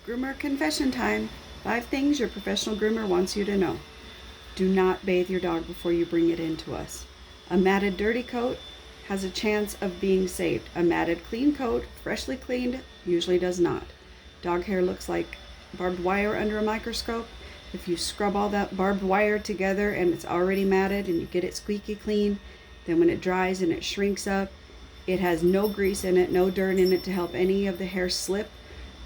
Groomer confession time. 5 things your professional groomer wants you to know. Do not bathe your dog before you bring it in to us. A matted dirty coat has a chance of being saved. A matted clean coat, freshly cleaned, usually does not. Dog hair looks like barbed wire under a microscope. If you scrub all that barbed wire together and it's already matted and you get it squeaky clean, then when it dries and it shrinks up, it has no grease in it, no dirt in it to help any of the hair slip.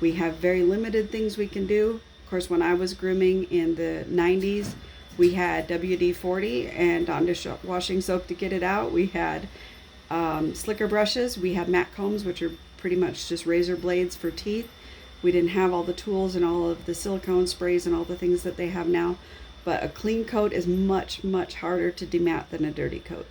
We have very limited things we can do. Of course, when I was grooming in the 90s, we had WD-40 and Dawn dishwashing soap to get it out. We had slicker brushes. We had mat combs, which are pretty much just razor blades for teeth. We didn't have all the tools and all of the silicone sprays and all the things that they have now. But a clean coat is much, much harder to demat than a dirty coat.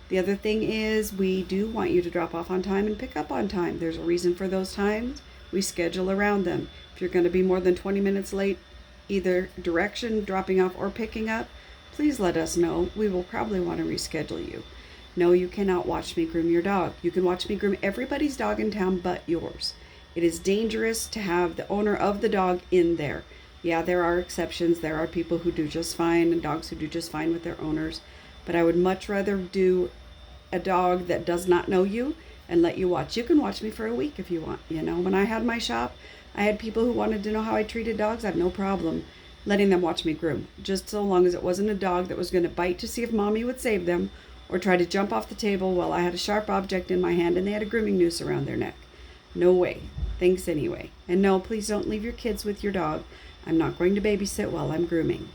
The other thing is we do want you to drop off on time and pick up on time. There's a reason for those times. We schedule around them. If you're going to be more than 20 minutes late, either direction, dropping off or picking up, please let us know. We will probably want to reschedule you. No, you cannot watch me groom your dog. You can watch me groom everybody's dog in town but yours. It is dangerous to have the owner of the dog in there. Yeah, there are exceptions. There are people who do just fine and dogs who do just fine with their owners. But I would much rather do a dog that does not know you and let you watch. You can watch me for a week if you want. You know, when I had my shop, I had people who wanted to know how I treated dogs. I have no problem letting them watch me groom, just so long as it wasn't a dog that was going to bite to see if mommy would save them or try to jump off the table while I had a sharp object in my hand and they had a grooming noose around their neck. No way. Thanks anyway. And no, please don't leave your kids with your dog. I'm not going to babysit while I'm grooming.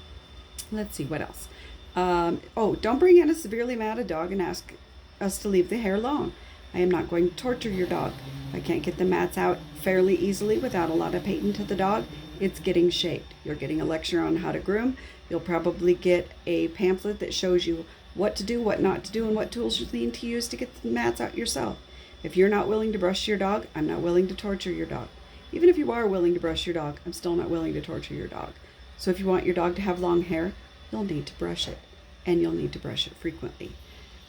Let's see, what else? Don't bring in a severely matted dog and ask us to leave the hair long. I am not going to torture your dog. If I can't get the mats out fairly easily without a lot of pain to the dog, it's getting shaved. You're getting a lecture on how to groom. You'll probably get a pamphlet that shows you what to do, what not to do, and what tools you need to use to get the mats out yourself. If you're not willing to brush your dog, I'm not willing to torture your dog. Even if you are willing to brush your dog, I'm still not willing to torture your dog. So if you want your dog to have long hair, you'll need to brush it, and you'll need to brush it frequently.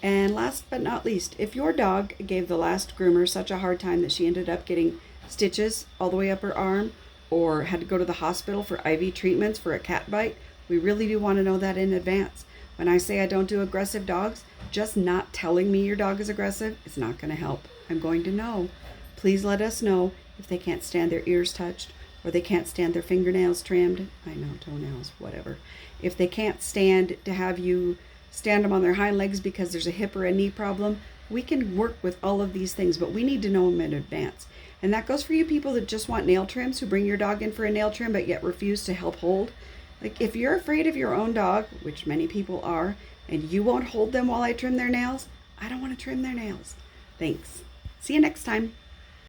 And last but not least, if your dog gave the last groomer such a hard time that she ended up getting stitches all the way up her arm or had to go to the hospital for IV treatments for a cat bite, we really do want to know that in advance. When I say I don't do aggressive dogs, just not telling me your dog is aggressive is not going to help. I'm going to know. Please let us know if they can't stand their ears touched or they can't stand their fingernails trimmed. I know, toenails, whatever. If they can't stand to have you stand them on their hind legs because there's a hip or a knee problem, we can work with all of these things, but we need to know them in advance. And that goes for you people that just want nail trims, who bring your dog in for a nail trim but yet refuse to help hold. Like, if you're afraid of your own dog, which many people are, and you won't hold them while I trim their nails, I don't want to trim their nails. Thanks. See you next time.